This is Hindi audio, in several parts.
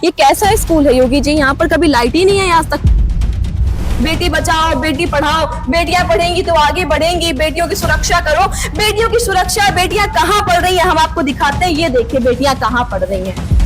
ये कैसा स्कूल है योगी जी? यहाँ पर कभी लाइट ही नहीं है आज तक। बेटी बचाओ, बेटी पढ़ाओ, बेटियां पढ़ेंगी तो आगे बढ़ेंगी, बेटियों की सुरक्षा करो। बेटियों की सुरक्षा, बेटियां कहाँ पढ़ रही हैं हम आपको दिखाते हैं। ये देखिए बेटियां कहाँ पढ़ रही हैं।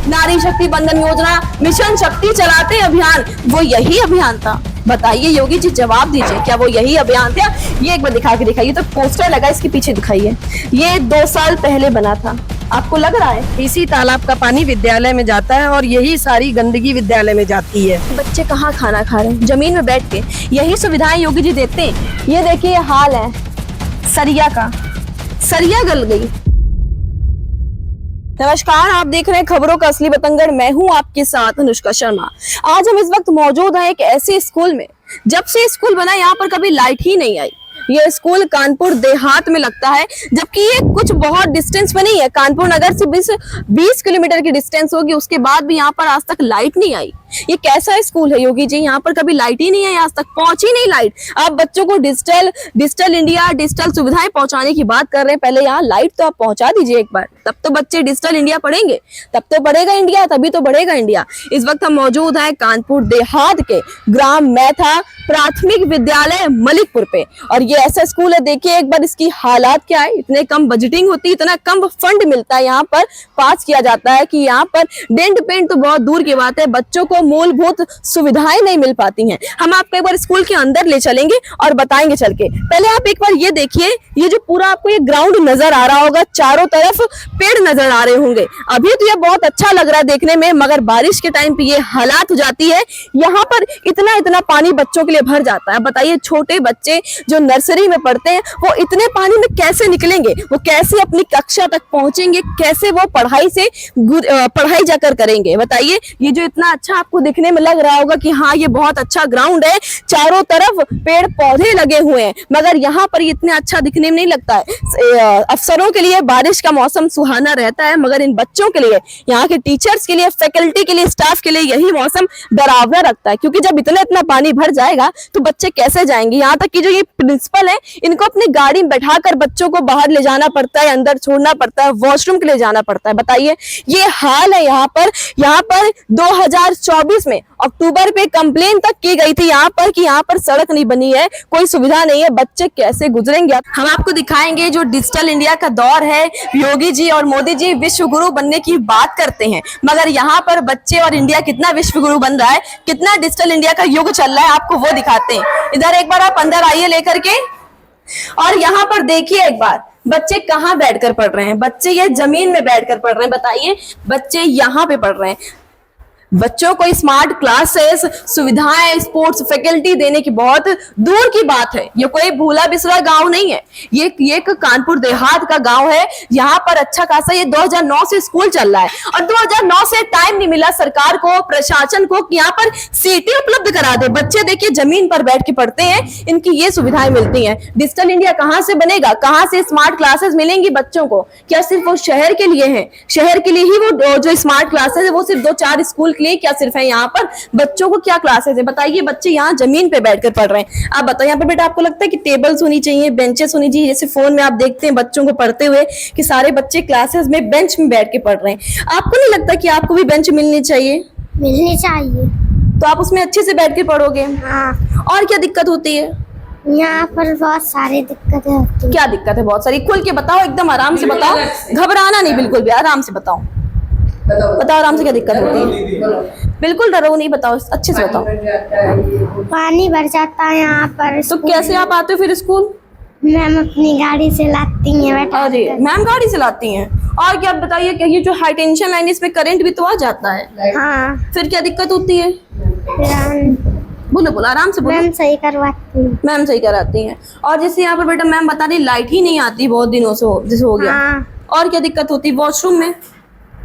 नारी शक्ति बंधन योजना, मिशन शक्ति चलाते अभियान, वो यही अभियान था? बताइए योगी जी, जवाब दीजिए, क्या वो यही अभियान था? ये एक बार दिखा के दिखाइए। तो पोस्टर लगा इसके पीछे, दिखाइए। ये 2 साल पहले बना था, आपको लग रहा है? इसी तालाब का पानी विद्यालय में जाता है और यही सारी गंदगी विद्यालय में जाती है। बच्चे कहाँ खाना खा रहे हैं? जमीन में बैठ के। यही सुविधाएं योगी जी देते हैं। ये देखिए ये हाल है सरिया का, सरिया गल गई। नमस्कार, आप देख रहे हैं खबरों का असली बतंगड़। मैं हूं आपके साथ अनुष्का शर्मा। आज हम इस वक्त मौजूद हैं एक ऐसे स्कूल में, जब से स्कूल बना यहाँ पर कभी लाइट ही नहीं आई। ये स्कूल कानपुर देहात में लगता है, जबकि ये कुछ बहुत डिस्टेंस पे नहीं है। कानपुर नगर से 20 किलोमीटर की डिस्टेंस होगी। उसके बाद भी यहाँ पर आज तक लाइट नहीं आई। ये कैसा स्कूल है योगी जी? यहाँ पर कभी लाइट ही नहीं है, आज तक पहुंची नहीं लाइट। आप बच्चों को डिजिटल इंडिया, डिजिटल सुविधाएं पहुंचाने की बात कर रहे हैं, पहले यहाँ लाइट तो आप पहुंचा दीजिए एक बार, तब तो बच्चे डिजिटल इंडिया पढ़ेंगे, तब तो बढ़ेगा इंडिया, तभी तो बढ़ेगा इंडिया। इस वक्त हम मौजूद हैं कानपुर देहात के ग्राम मैथा प्राथमिक विद्यालय मलिकपुर पे, और ये ऐसा स्कूल है। देखिए एक बार इसकी हालात क्या है। इतने कम बजटिंग होती है, इतना कम फंड मिलता है यहाँ पर, पास किया जाता है कि यहाँ पर डेंट पेंट तो बहुत दूर की बात है, बच्चों को मूलभूत सुविधाएं नहीं मिल पाती हैं। हम आपको एक बार स्कूल के अंदर ले चलेंगे और बताएंगे चल के। पहले आप एक बार ये देखिए, ये जो पूरा आपको ये ग्राउंड नजर आ रहा होगा, चारों तरफ पेड़ नजर आ रहे होंगे। अभी तो ये बहुत अच्छा लग रहा है देखने में, मगर बारिश के टाइम पे ये हालात हो जाती है। यहाँ पर इतना इतना पानी बच्चों के लिए भर जाता है। बताइए छोटे बच्चे जो नर्सरी में पढ़ते हैं, वो इतने पानी में कैसे निकलेंगे? वो कैसे अपनी कक्षा तक पहुंचेंगे? कैसे वो पढ़ाई जाकर करेंगे? बताइए। ये जो इतना अच्छा आपको दिखने में लग रहा होगा कि हाँ ये बहुत अच्छा ग्राउंड है, चारों तरफ पेड़ पौधे लगे हुए हैं, मगर यहाँ पर इतने अच्छा दिखने में नहीं लगता है। अफसरों के लिए बारिश का मौसम सुहाना रहता है, मगर इन बच्चों के लिए, यहाँ के टीचर्स के लिए, फैकल्टी के लिए, स्टाफ के लिए यही मौसम डरावना रखता है। क्योंकि जब इतना इतना पानी भर जाएगा तो बच्चे कैसे जाएंगे? यहाँ तक कि जो ये प्रिंसिपल है, इनको अपनी गाड़ी में बैठाकर बच्चों को बाहर ले जाना पड़ता है, अंदर छोड़ना पड़ता है, वॉशरूम के लिए जाना पड़ता है। बताइए ये हाल है यहाँ पर। यहाँ पर 2024 में अक्टूबर पे कंप्लेन तक की गई थी यहाँ पर कि यहाँ पर सड़क नहीं बनी है, कोई सुविधा नहीं है, बच्चे कैसे गुजरेंगे? हम आपको दिखाएंगे जो डिजिटल इंडिया का दौर है। योगी जी और मोदी जी विश्व गुरु बनने की बात करते हैं, मगर यहाँ पर बच्चे और इंडिया कितना विश्व गुरु बन रहा है, कितना डिजिटल इंडिया का युग चल रहा है, आपको वो दिखाते हैं। इधर एक बार आप अंदर आइए लेकर के, और यहाँ पर देखिए एक बार बच्चे कहाँ बैठकर पढ़ रहे हैं। बच्चे ये जमीन में बैठकर पढ़ रहे हैं। बताइए बच्चे यहाँ पे पढ़ रहे हैं। बच्चों को स्मार्ट क्लासेस, सुविधाएं, स्पोर्ट्स फैकल्टी देने की बहुत दूर की बात है। ये कोई भूला बिसरा गांव नहीं है, ये एक कानपुर देहात का गांव है। यहाँ पर अच्छा खासा ये 2009 से स्कूल चल रहा है, और 2009 से टाइम नहीं मिला सरकार को, प्रशासन को कि यहाँ पर सीटें उपलब्ध करा दे। बच्चे देखिए जमीन पर बैठ के पढ़ते हैं, इनकी ये सुविधाएं मिलती हैं। डिजिटल इंडिया कहाँ से बनेगा? कहाँ से स्मार्ट क्लासेस मिलेंगी बच्चों को? क्या सिर्फ वो शहर के लिए है? शहर के लिए ही वो जो स्मार्ट क्लासेस है वो सिर्फ 2-4 स्कूल लिए? क्या सिर्फ है? यहाँ पर बच्चों को क्या क्लासेस है? बताइए बच्चे यहाँ जमीन पे बैठकर पढ़ रहे हैं। आप बताइए यहाँ पे बेटा, आपको लगता है कि टेबल्स होनी चाहिए, बेंचेस होनी चाहिए? जैसे फोन में आप देखते हैं बच्चों को पढ़ते हुए कि सारे बच्चे क्लासेस में बेंच में बैठ के पढ़ रहे हैं। आपको नहीं लगता कि आपको भी बेंच मिलनी चाहिए? मिलनी चाहिए। तो आप उसमें अच्छे से बैठ के पढ़ोगे। हाँ। और क्या दिक्कत होती है यहाँ पर? बहुत सारी दिक्कतें होती हैं। क्या दिक्कत है? बहुत सारी। खुल के बताओ, एकदम आराम से बताओ, घबराना नहीं, बिल्कुल भी आराम से बताओ। बताओ आराम से, क्या दिक्कत होती है? बिल्कुल डरो नहीं, बताओ अच्छे से बताओ। पानी भर जाता है यहाँ पर। तो कैसे आप आते हो फिर स्कूल? मैम अपनी गाड़ी से लाती हैं बेटा। अरे मैम गाड़ी से लाती हैं। और क्या बताइए, क्या ये जो हाई टेंशन लाइन, इसमें करंट भी तो आ जाता है। हाँ। फिर क्या दिक्कत होती है? बोलो बोलो आराम से बोलो। मैम सही करवाती हैं। मैम सही कराती हैं। और जैसे यहाँ पर बेटा मैम बता रही लाइट ही नहीं आती बहुत दिनों से, जैसे हो गया। हाँ। और क्या दिक्कत होती है? वॉशरूम में,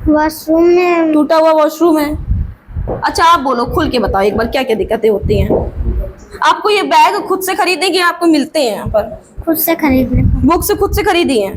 वॉशरूम में टूटा हुआ वॉशरूम है। अच्छा आप बोलो, खुल के बताओ एक बार, क्या क्या दिक्कतें होती हैं? आपको ये बैग खुद से खरीदने की आपको मिलते हैं यहाँ पर? खुद से खरीदने। बुक से खुद से खरीदी है?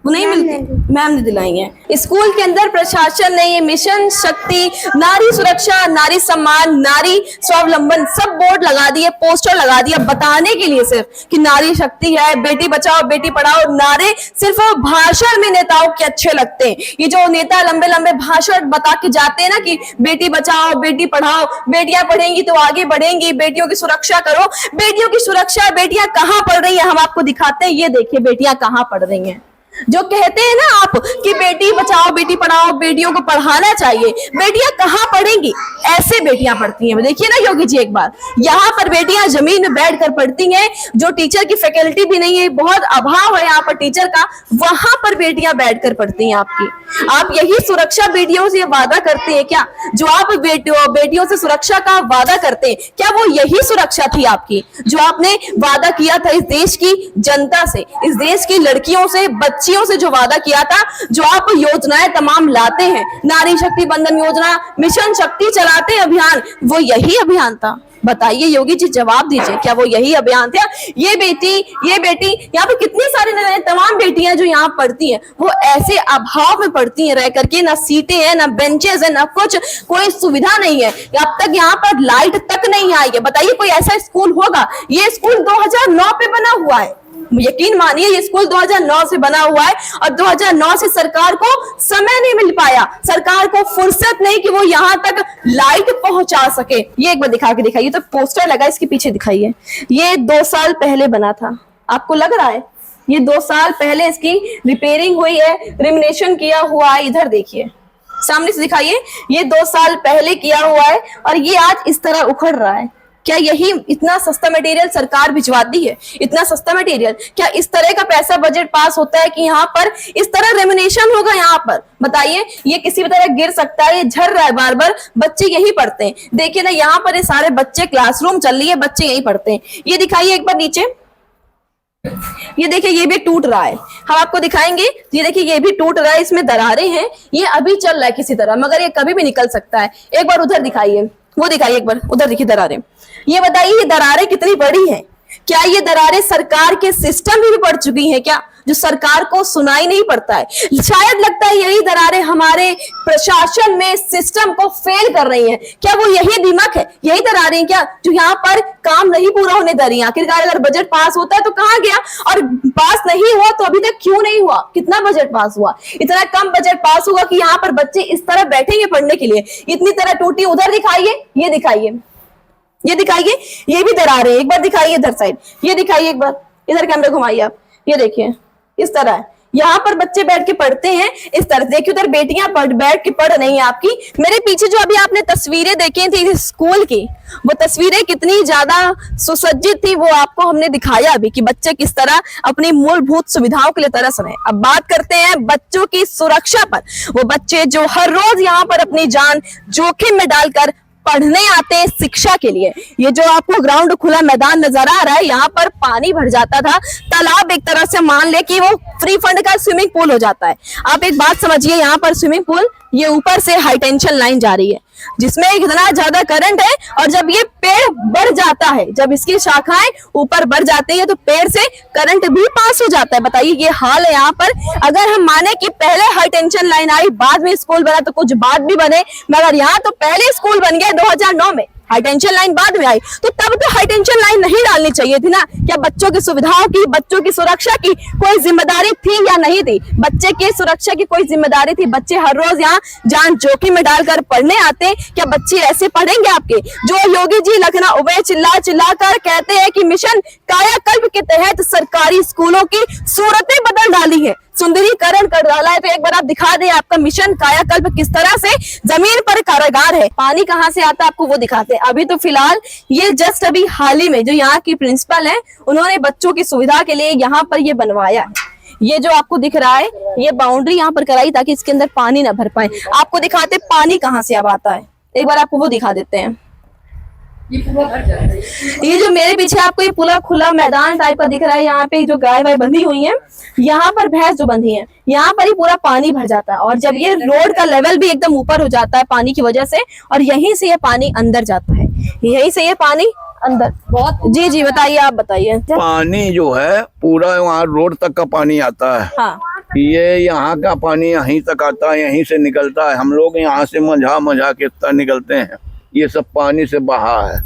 नहीं मिलती? मैम ने दिलाई है। स्कूल के अंदर प्रशासन ने ये मिशन शक्ति, नारी सुरक्षा, नारी सम्मान, नारी स्वावलंबन सब बोर्ड लगा दिए, पोस्टर लगा दिया बताने के लिए सिर्फ कि नारी शक्ति है, बेटी बचाओ बेटी पढ़ाओ। नारे सिर्फ भाषण में नेताओं के अच्छे लगते हैं। ये जो नेता लंबे लंबे भाषण बता के जाते हैं ना कि बेटी बचाओ बेटी पढ़ाओ, बेटियां पढ़ेंगी तो आगे बढ़ेंगी, बेटियों की सुरक्षा करो। बेटियों की सुरक्षा बेटियां कहाँ पढ़ रही है हम आपको दिखाते हैं। ये देखिए बेटियां कहाँ पढ़ रही हैं। जो कहते हैं ना आप कि बेटी बचाओ बेटी पढ़ाओ, बेटियों को पढ़ाना चाहिए, बेटियां कहाँ पढ़ेंगी? ऐसे बेटियां पढ़ती हैं। देखिए ना योगी जी एक बार, यहाँ पर बेटियां जमीन में बैठकर पढ़ती हैं। जो टीचर की फैकल्टी भी नहीं है, बहुत अभाव है यहाँ पर टीचर का, वहां पर बेटियां बैठकर पढ़ती हैं आपकी। आप यही सुरक्षा बेटियों से वादा करते हैं क्या? जो आप बेटियों से सुरक्षा का वादा करते हैं, क्या वो यही सुरक्षा थी आपकी जो आपने वादा किया था इस देश की जनता से, इस देश की लड़कियों से, बच्चियों से जो वादा किया था? जो आप योजनाएं तमाम लाते हैं, नारी शक्ति बंधन योजना, मिशन शक्ति चलाते हैं अभियान, वो यही अभियान था? बताइए योगी जी, जवाब दीजिए, क्या वो यही अभियान था? ये बेटी यहाँ पे कितनी सारी तमाम बेटियां जो यहाँ पढ़ती हैं वो ऐसे अभाव में पढ़ती हैं रह करके, ना सीटें हैं, ना बेंचेस है, ना कुछ, कोई सुविधा नहीं है। अब तक यहाँ पर लाइट तक नहीं आई है। बताइए कोई ऐसा स्कूल होगा? ये स्कूल 2009 पे बना हुआ है, यकीन मानिए ये स्कूल 2009 से बना हुआ है और 2009 से सरकार को समय नहीं मिल पाया, सरकार को फुर्सत नहीं कि वो यहाँ तक लाइट पहुंचा सके। ये एक बार दिखा के दिखाइए, तो पोस्टर लगा इसके पीछे दिखाइए। ये 2 साल पहले बना था, आपको लग रहा है? ये 2 साल पहले इसकी रिपेयरिंग हुई है, रिमिनेशन किया हुआ है। इधर देखिए सामने से दिखाइए, ये 2 साल पहले किया हुआ है और ये आज इस तरह उखड़ रहा है। क्या यही इतना सस्ता मटेरियल सरकार भिजवाती है? इतना सस्ता मटेरियल, क्या इस तरह का पैसा बजट पास होता है कि यहाँ पर इस तरह रेमिनेशन होगा? यहाँ पर बताइए, ये किसी भी तरह गिर सकता है, ये झड़ रहा है बार बार, बच्चे यही पढ़ते हैं। देखिए ना यहाँ पर ये सारे बच्चे, क्लासरूम चल रही है, बच्चे यही पढ़ते हैं। ये दिखाइए एक बार नीचे, ये देखिए ये भी टूट रहा है, हम आपको दिखाएंगे। ये देखिए ये भी टूट रहा है, इसमें दरारें हैं, ये अभी चल रहा है किसी तरह, मगर ये कभी भी निकल सकता है। एक बार उधर दिखाइए, वो दिखाइए एक बार, उधर देखिए दरारें। ये बताइए ये दरारें कितनी बड़ी हैं? क्या ये दरारें सरकार के सिस्टम में भी पड़ चुकी हैं क्या, जो सरकार को सुनाई नहीं पड़ता है? शायद लगता है यही दरारें हमारे प्रशासन में सिस्टम को फेल कर रही हैं। क्या वो यही दिमाग है, यही दरारें क्या जो यहाँ पर काम नहीं पूरा होने दे रही? आखिरकार अगर बजट पास होता है तो कहाँ गया, और पास नहीं हुआ तो अभी तक क्यों नहीं हुआ? कितना बजट पास हुआ? इतना कम बजट पास हुआ कि यहाँ पर बच्चे इस तरह बैठेंगे पढ़ने के लिए, इतनी तरह टूटी। उधर दिखाइए, ये दिखाइए, ये दिखाइए, ये भी दरारें, एक बार दिखाइए इधर साइड, ये दिखाइए एक बार, इधर कैमरा घुमाइए आप, ये देखिए इस तरह है। यहाँ पर बच्चे बैठ के पढ़ते हैं इस तरह। देखिए उधर बेटियां बैठ के पढ़ रही हैं आपकी। मेरे पीछे जो अभी आपने तस्वीरें देखी थी स्कूल की, वो तस्वीरें कितनी ज्यादा सुसज्जित थी, वो आपको हमने दिखाया अभी कि बच्चे किस तरह अपनी मूलभूत सुविधाओं के लिए तरस रहे हैं। अब बात करते हैं बच्चों की सुरक्षा पर। वो बच्चे जो हर रोज यहाँ पर अपनी जान जोखिम में डालकर पढ़ने आते हैं शिक्षा के लिए। ये जो आपको ग्राउंड खुला मैदान नजर आ रहा है, यहाँ पर पानी भर जाता था, तालाब एक तरह से मान ले कि वो फ्री फंड का स्विमिंग पूल हो जाता है। आप एक बात समझिए, यहाँ पर स्विमिंग पूल, ये ऊपर से हाई टेंशन लाइन जा रही है जिसमें इतना ज्यादा करंट है, और जब ये पेड़ बढ़ जाता है, जब इसकी शाखाएं ऊपर बढ़ जाती है तो पेड़ से करंट भी पास हो जाता है। बताइए ये हाल है यहाँ पर। अगर हम माने कि पहले हाई टेंशन लाइन आई, बाद में स्कूल बना, तो कुछ बाद भी बने, मगर यहाँ तो पहले स्कूल बन गया 2009 में, हाई टेंशन लाइन बाद में आई। तो तब तो हाई टेंशन लाइन नहीं डालनी चाहिए थी ना? क्या बच्चों की सुविधाओं की, बच्चों की सुरक्षा की कोई जिम्मेदारी थी या नहीं थी? बच्चे की सुरक्षा की कोई जिम्मेदारी थी? बच्चे हर रोज यहाँ जान जोखिम में डालकर पढ़ने आते हैं, क्या बच्चे ऐसे पढ़ेंगे आपके? जो योगी जी लखनऊ में चिल्ला चिल्ला कर कहते हैं कि मिशन कायाकल्प के तहत सरकारी स्कूलों की सूरतें बदल डाली है, सुंदरीकरण कर डाला है, तो एक बार आप दिखा दें आपका मिशन कायाकल्प किस तरह से जमीन पर कारागार है। पानी कहाँ से आता है आपको वो दिखाते हैं। अभी तो फिलहाल ये जस्ट अभी हाल ही में जो यहाँ की प्रिंसिपल है, उन्होंने बच्चों की सुविधा के लिए यहाँ पर ये बनवाया है। ये जो आपको दिख रहा है, ये बाउंड्री यहाँ पर कराई ताकि इसके अंदर पानी ना भर पाए। आपको दिखाते पानी कहाँ से अब आता है, एक बार आपको वो दिखा देते हैं। ये जो मेरे पीछे आपको ये पूरा खुला मैदान टाइप का दिख रहा है, यहाँ पे जो गाय वाय बंधी हुई हैं, यहाँ पर भैंस जो बंधी हैं, यहाँ पर ही पूरा पानी भर जाता है, और जब ये रोड का लेवल भी एकदम ऊपर हो जाता है पानी की वजह से, और यहीं से ये पानी अंदर जाता है, यहीं से ये पानी अंदर। बहुत जी बताइए, आप बताइए। पानी जो है पूरा वहाँ रोड तक का पानी आता है। हाँ। ये यहाँ का पानी यहीं तक आता है, यहीं से निकलता है। हम लोग यहाँ से मजा के इतना निकलते हैं। ये सब पानी से बहा है,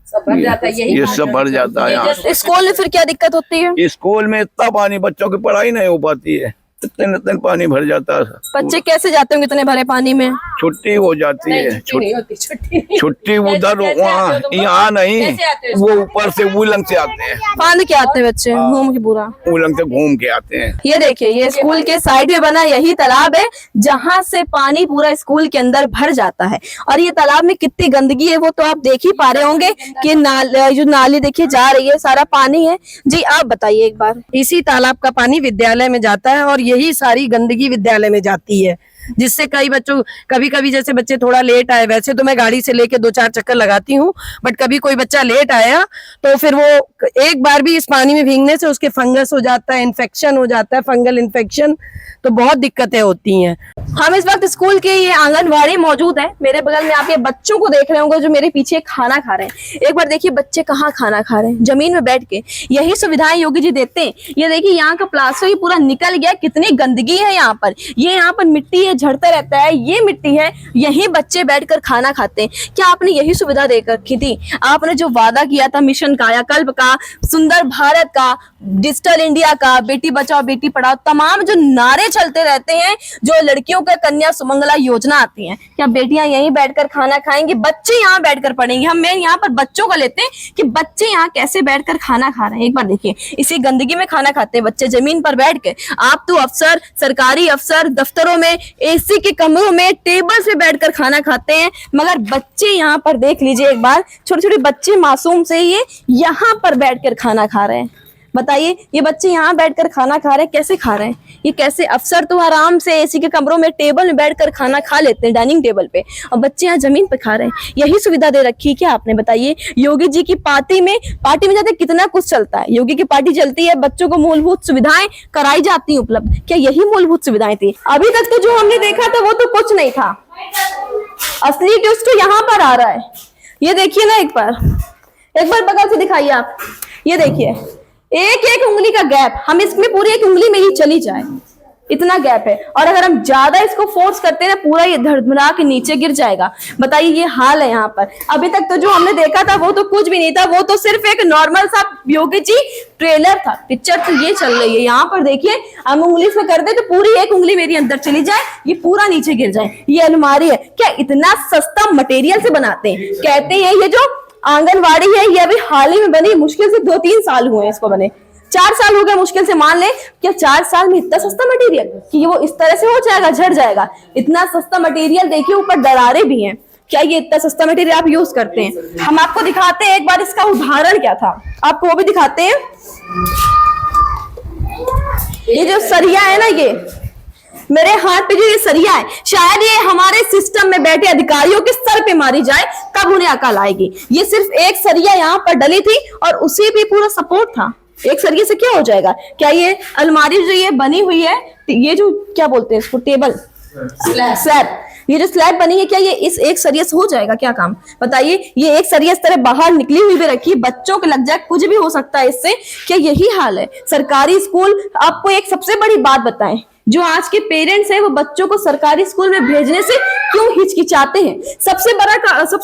सब भर जाता है, यही ये सब भर जाता है यहाँ। स्कूल में फिर क्या दिक्कत होती है? स्कूल में इतना पानी, बच्चों की पढ़ाई नहीं हो पाती है, इतने पानी भर जाता है। बच्चे कैसे जाते होंगे इतने भरे पानी में? छुट्टी हो जाती है, नहीं होती छुट्टी। छुट्टी उधर वहाँ, यहाँ नहीं, वो ऊपर से उलंग से आते हैं, फांद के आते हैं बच्चे घूम के पूरा। उलंग से घूम के आते हैं। ये देखिए, ये स्कूल के साइड में बना यही तालाब है जहां से पानी पूरा स्कूल के अंदर भर जाता है। और ये तालाब में कितनी गंदगी है वो तो आप देख ही पा रहे होंगे कि जो नाली देखिए जा रही है, सारा पानी है। जी आप बताइए एक बार। इसी तालाब का पानी विद्यालय में जाता है और यही सारी गंदगी विद्यालय में जाती है, जिससे कई बच्चों, कभी कभी जैसे बच्चे थोड़ा लेट आए, वैसे तो मैं गाड़ी से लेके 2-4 चक्कर लगाती हूँ, बट कभी कोई बच्चा लेट आया तो फिर वो एक बार भी इस पानी में भीगने से उसके फंगस हो जाता है, इन्फेक्शन हो जाता है, फंगल इन्फेक्शन, तो बहुत दिक्कतें होती हैं। हम इस वक्त स्कूल के ये आंगनवाड़ी मौजूद है। मेरे बगल में आप ये बच्चों को देख रहे होंगे जो मेरे पीछे खाना खा रहे हैं। एक बार देखिए बच्चे कहाँ खाना खा रहे हैं, जमीन में बैठ के। यही सुविधाएं योगी जी देते हैं। ये देखिए यहाँ का प्लास्टर ही पूरा निकल गया, कितनी गंदगी है यहाँ पर। ये यहाँ पर मिट्टी है, झड़ता रहता है, ये मिट्टी है, यही बच्चे बैठकर खाना खाते हैं। क्या आपने यही सुविधा देकर रखी थी? आपने जो वादा किया था मिशन कायाकल्प का, सुंदर भारत का, डिजिटल इंडिया का, बेटी बचाओ बेटी पढ़ाओ, तमाम जो नारे चलते रहते हैं, जो लड़कियों का कन्या सुमंगला योजना आती है, क्या बेटियां यहीं बैठकर खाना खाएंगी? बच्चे यहाँ बैठकर पढ़ेंगे? हम मैं यहाँ पर बच्चों का लेते हैं कि बच्चे यहाँ कैसे बैठकर खाना खा रहे हैं। एक बार देखिए, इसी गंदगी में खाना खाते हैं बच्चे जमीन पर बैठ के। आप तो अफसर, सरकारी अफसर दफ्तरों में, एसी के कमरों में टेबल से बैठकर खाना खाते हैं, मगर बच्चे यहाँ पर देख लीजिए एक बार, छोटे छोटे बच्चे मासूम से ये यहाँ पर बैठकर खाना खा रहे हैं। बताइए, ये बच्चे यहाँ बैठकर खाना खा रहे हैं, कैसे खा रहे हैं? ये कैसे? अफसर तो आराम से एसी के कमरों में टेबल में बैठकर खाना खा लेते हैं, डाइनिंग टेबल पे, और बच्चे यहाँ जमीन पे खा रहे हैं। यही सुविधा दे रखी है क्या आपने? बताइए। योगी जी की पार्टी में जाते कितना कुछ चलता है। योगी की पार्टी चलती है, बच्चों को मूलभूत सुविधाएं कराई जाती है उपलब्ध। क्या यही मूलभूत सुविधाएं थी? अभी तक तो जो हमने देखा था वो तो कुछ नहीं था। असली ट्विस्ट तो यहाँ पर आ रहा है। ये देखिए ना, एक बार बगल से दिखाइए आप। ये देखिए, एक एक उंगली का गैप, हम इसमें पूरी एक उंगली में ही चली जाए, इतना गैप है। और अगर हम ज्यादा इसको फोर्स करते हैं ना, पूरा ये धड़धड़ा के नीचे गिर जाएगा। बताइए, ये हाल है यहाँ पर। अभी तक तो जो हमने देखा था वो तो कुछ भी नहीं था, वो तो सिर्फ एक नॉर्मल सा योगी जी ट्रेलर था। पिक्चर तो ये चल रही है। यहाँ पर देखिए, हम उंगली में कर दे तो पूरी एक उंगली मेरी अंदर चली जाए, ये पूरा नीचे गिर जाए। ये अलमारी है। क्या इतना सस्ता मटेरियल से बनाते हैं? कहते हैं ये जो आंगनवाड़ी है ये अभी हाल ही में बनी, मुश्किल से 2-3 साल हुए हैं इसको बने, 4 साल हो गए मुश्किल से, मान ले। क्या 4 साल में इतना सस्ता मटेरियल कि वो इस तरह से हो जाएगा, झड़ जाएगा? इतना सस्ता मटेरियल देखिए, ऊपर दरारें भी हैं। क्या ये इतना सस्ता मटेरियल आप यूज करते हैं? हम आपको दिखाते हैं एक बार इसका उदाहरण क्या था, आपको वो भी दिखाते हैं। ये जो सरिया है ना, ये मेरे हाथ पे जो ये सरिया है, शायद ये हमारे सिस्टम में बैठे अधिकारियों के सर पे मारी जाए तब उन्हें अकल आएगी। ये सिर्फ एक सरिया यहाँ पर डली थी और उसी पे पूरा सपोर्ट था। एक सरिये से क्या हो जाएगा? क्या ये अलमारी जो ये बनी हुई है, ये जो क्या बोलते हैं इसको, टेबल स्लैब, ये जो स्लैब बनी है, क्या ये इस एक सरिये से हो जाएगा क्या काम? बताइए। ये एक सरिया इस तरह बाहर निकली हुई भी रखी, बच्चों को लग जाए, कुछ भी हो सकता है इससे। क्या यही हाल है सरकारी स्कूल? आपको एक सबसे बड़ी बात बताएं, जो आज के पेरेंट्स हैं वो बच्चों को सरकारी स्कूल में भेजने से क्यों हिचकिचाते हैं? सबसे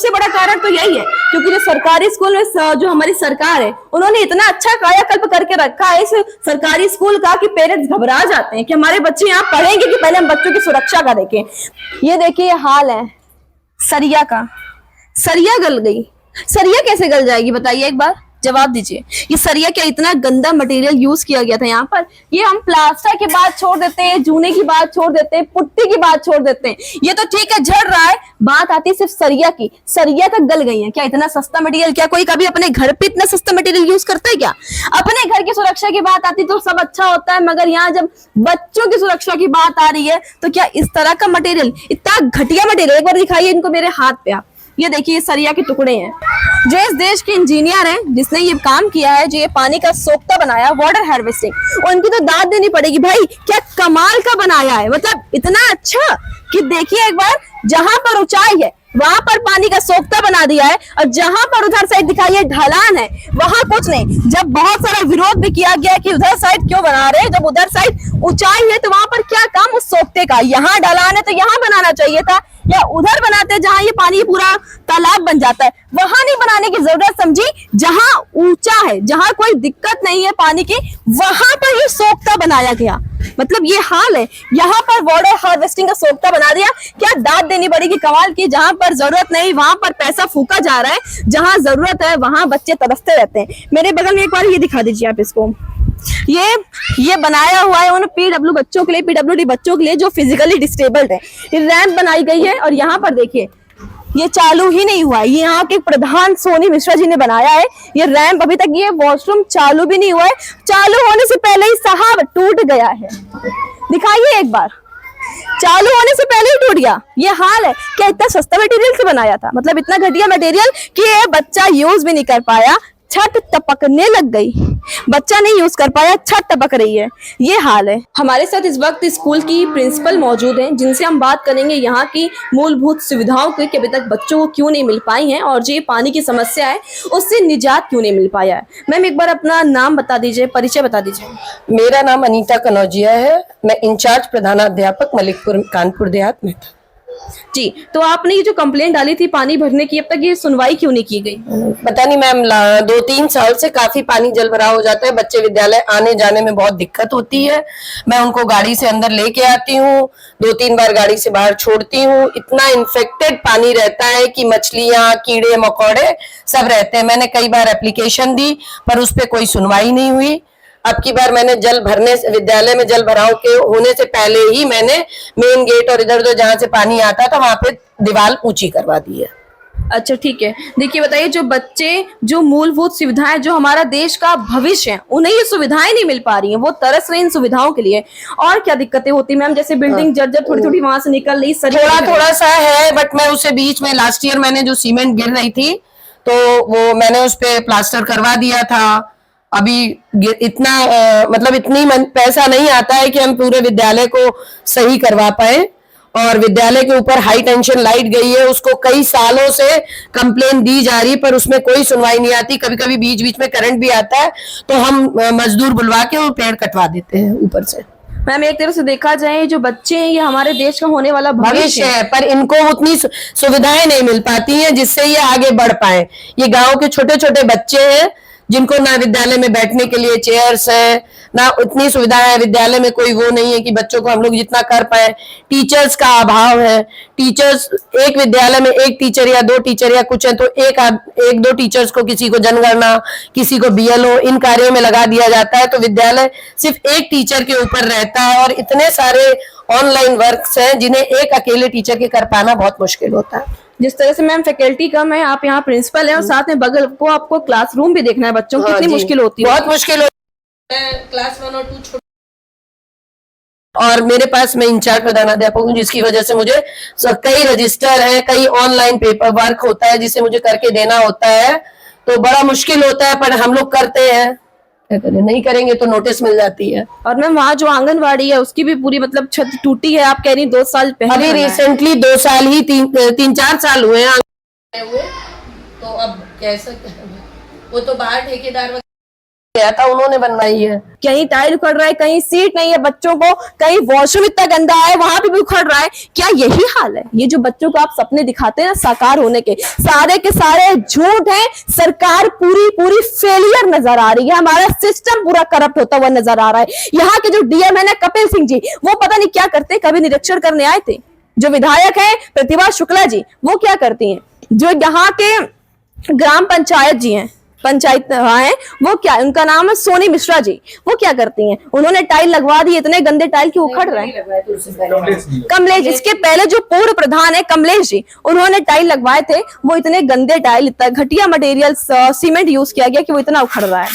बड़ा कारण तो यही है, क्योंकि जो सरकारी स्कूल में जो हमारी सरकार है, उन्होंने इतना अच्छा कायाकल्प करके रखा है इस सरकारी स्कूल का कि पेरेंट्स घबरा जाते हैं कि हमारे बच्चे यहाँ पढ़ेंगे कि पहले हम बच्चों की सुरक्षा का देखें। ये देखिए, ये हाल है सरिया का। सरिया गल गई। सरिया कैसे गल जाएगी? बताइए एक बार, जवाब दीजिए। ये सरिया क्या इतना गंदा मटेरियल यूज किया गया था यहाँ पर? ये हम प्लास्टर की बात छोड़ देते हैं, जूने की बात छोड़ देते हैं, पुट्टी की बात छोड़ देते हैं, ये तो ठीक है झड़ रहा है, बात आती है सिर्फ सरिया की। सरिया तक गल गई है। क्या इतना सस्ता मटेरियल, क्या कोई कभी अपने घर पे इतना सस्ता मटेरियल यूज करता है क्या? अपने घर की सुरक्षा की बात आती तो सब अच्छा होता है, मगर यहाँ जब बच्चों की सुरक्षा की बात आ रही है तो क्या इस तरह का मटेरियल, इतना घटिया मटेरियल? एक बार दिखाइए इनको मेरे हाथ पे आप। ये देखिए, ये सरिया के टुकड़े हैं। जो इस देश के इंजीनियर हैं जिसने ये काम किया है, जो ये पानी का सोखता बनाया, वाटर हार्वेस्टिंग, उनकी तो दाद देनी पड़ेगी भाई। क्या कमाल का बनाया है, मतलब इतना अच्छा कि देखिए एक बार, जहां पर ऊंचाई है वहां पर पानी का सोख्ता बना दिया है, और जहां पर उधर साइड दिखाइए ढलान है, वहां कुछ नहीं। जब बहुत सारा विरोध भी किया गया कि उधर साइड क्यों बना रहे, जब उधर साइड ऊंचाई है तो वहां पर क्या काम उस सोख्ते का। यहाँ ढलान है तो यहाँ बनाना चाहिए था, या उधर बनाते जहां ये पानी पूरा तालाब बन जाता है, वहां नहीं बनाने की जरूरत समझी। जहां ऊंचा है, जहां कोई दिक्कत नहीं है पानी की, वहां पर ये सोख्ता बनाया गया। मतलब ये हाल है, यहाँ पर वाटर हार्वेस्टिंग का सोख्ता बना दिया। क्या दाद देनी पड़ेगी कमाल की, जहां पर जरूरत नहीं वहां पर पैसा फूका जा रहा है, जहां जरूरत है वहां बच्चे तरसते रहते हैं। मेरे बगल में एक बार ये दिखा दीजिए आप इसको, ये बनाया हुआ है उन पीडब्ल्यू बच्चों के लिए, पीडब्ल्यूडी बच्चों के लिए जो फिजिकली डिसेबल्ड है। ये रैंप बनाई गई है, और यहाँ पर देखिए ये चालू ही नहीं हुआ है। ये यहाँ के प्रधान सोनी मिश्रा जी ने बनाया है ये रैंप, अभी तक ये वॉशरूम चालू भी नहीं हुआ है। चालू होने से पहले ही साहब टूट गया है। दिखाइए एक बार, चालू होने से पहले ही टूट गया। ये हाल है। क्या इतना सस्ता मटेरियल से बनाया था, मतलब इतना घटिया मटेरियल कि ये बच्चा यूज भी नहीं कर पाया, छत टपकने लग गई, बच्चा नहीं यूज कर पाया, छत टपक रही है। ये हाल है। हमारे साथ इस वक्त स्कूल की प्रिंसिपल मौजूद हैं, जिनसे हम बात करेंगे यहाँ की मूलभूत सुविधाओं की कि अभी तक बच्चों को क्यों नहीं मिल पाई हैं, और जो ये पानी की समस्या है उससे निजात क्यों नहीं मिल पाया है। मैम एक बार अपना नाम बता दीजिए, परिचय बता दीजिए। मेरा नाम अनीता कनौजिया है, मैं इंचार्ज प्रधानाध्यापक मलिकपुर कानपुर देहात में था। जी, तो आपने ये जो कंप्लेंट डाली थी पानी भरने की, अब तक ये सुनवाई क्यों नहीं की गई? पता नहीं मैम, 2-3 साल से काफी पानी जल भराव हो जाता है, बच्चे विद्यालय आने जाने में बहुत दिक्कत होती है। मैं उनको गाड़ी से अंदर लेके आती हूँ, 2-3 बार गाड़ी से बाहर छोड़ती हूँ। इतना इन्फेक्टेड पानी रहता है कि मछलियां, कीड़े मकोड़े सब रहते हैं। मैंने कई बार एप्लीकेशन दी पर उस पर कोई सुनवाई नहीं हुई। अब की बार मैंने जल भरने, विद्यालय में जल भराव के होने से पहले ही मैंने मेन गेट और इधर उधर जहां से पानी आता था वहां पे दीवार ऊंची करवा दी है। अच्छा ठीक है। देखिए बताइए, जो बच्चे, जो मूलभूत सुविधाएं, जो हमारा देश का भविष्य है, उन्हें ये सुविधाएं नहीं मिल पा रही हैं, वो तरस रहे इन सुविधाओं के लिए। और क्या दिक्कतें होती मैम, जैसे बिल्डिंग जर्जर थोड़ी थोड़ी वहां से निकल रही, थोड़ा सा है, बट मैं उसे बीच में लास्ट ईयर मैंने जो सीमेंट गिर रही थी तो वो मैंने उस पे प्लास्टर करवा दिया था। अभी इतना मतलब इतनी पैसा नहीं आता है कि हम पूरे विद्यालय को सही करवा पाए। और विद्यालय के ऊपर हाई टेंशन लाइट गई है, उसको कई सालों से कंप्लेन दी जा रही पर उसमें कोई सुनवाई नहीं आती। कभी कभी बीच बीच में करंट भी आता है तो हम मजदूर बुलवा के वो पेड़ कटवा देते हैं ऊपर से। मैम एक तरह से देखा जाए, जो बच्चे हैं ये हमारे देश का होने वाला भविष्य है, पर इनको उतनी सुविधाएं नहीं मिल पाती हैं जिससे ये आगे बढ़ पाए। ये गांव के छोटे छोटे बच्चे हैं जिनको ना विद्यालय में बैठने के लिए चेयर्स है, ना उतनी सुविधाएं है। विद्यालय में कोई वो नहीं है कि बच्चों को हम लोग जितना कर पाए। टीचर्स का अभाव है। टीचर्स, एक विद्यालय में एक टीचर या 2 टीचर या कुछ है तो एक 2 टीचर्स को, किसी को जनगणना, किसी को बीएलओ, इन कार्यों में लगा दिया जाता है तो विद्यालय सिर्फ एक टीचर के ऊपर रहता है। और इतने सारे ऑनलाइन वर्क्स हैं जिन्हें एक अकेले टीचर के कर पाना बहुत मुश्किल होता है। जिस तरह से मैम फैकल्टी कम है, आप यहाँ प्रिंसिपल है और साथ में बगल को आपको क्लासरूम भी देखना है बच्चों की, कितनी मुश्किल होती है। बहुत मुश्किल होती है। क्लास 1 और 2 और मेरे पास मैं इंचार्ज प्रधानाध्यापक हूँ, जिसकी वजह से मुझे कई रजिस्टर है, कई ऑनलाइन पेपर वर्क होता है जिसे मुझे करके देना होता है, तो बड़ा मुश्किल होता है। पर हम लोग करते हैं, नहीं करेंगे तो नोटिस मिल जाती है। और मैम वहाँ जो आंगनवाड़ी है उसकी भी पूरी मतलब छत टूटी है, आप कह रही 2 साल पहले। अभी रिसेंटली 2 साल ही 3-4 साल हुए हैं तो अब कैसा, वो तो बाहर ठेकेदार गया था, उन्होंने बनवाई है। कहीं टाइल उखड़ रहा है, कहीं सीट नहीं है बच्चों को, कहीं वॉशरूम इतना गंदा है वहां पे भी उखड़ रहा है। क्या यही हाल है? ये जो बच्चों को आप सपने दिखाते हैं ना साकार होने के सारे झूठ हैं। सरकार पूरी फेलियर नजर आ रही है, हमारा सिस्टम पूरा करप्ट होता हुआ नजर आ रहा है। यहाँ के जो डीएम है ना कपिल सिंह जी, वो पता नहीं क्या करते, कभी निरीक्षण करने आए थे। जो विधायक है प्रतिभा शुक्ला जी, वो क्या करती हैं? जो यहाँ के ग्राम पंचायत जी हैं, पंचायत है, वो क्या, उनका नाम है सोनी मिश्रा जी, वो क्या करती हैं? उन्होंने टाइल लगवा दी, इतने गंदे टाइल की उखड़ रहे हैं। कमलेश, इसके पहले जो पूर्व प्रधान है कमलेश जी, उन्होंने टाइल लगवाए थे, वो इतने गंदे टाइल, इतना घटिया मटेरियल सीमेंट यूज किया गया कि वो इतना उखड़ रहा है।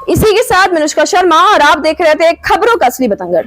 इसी के साथ अनुष्का शर्मा और आप देख रहे थे खबरों का असली बतंगड़।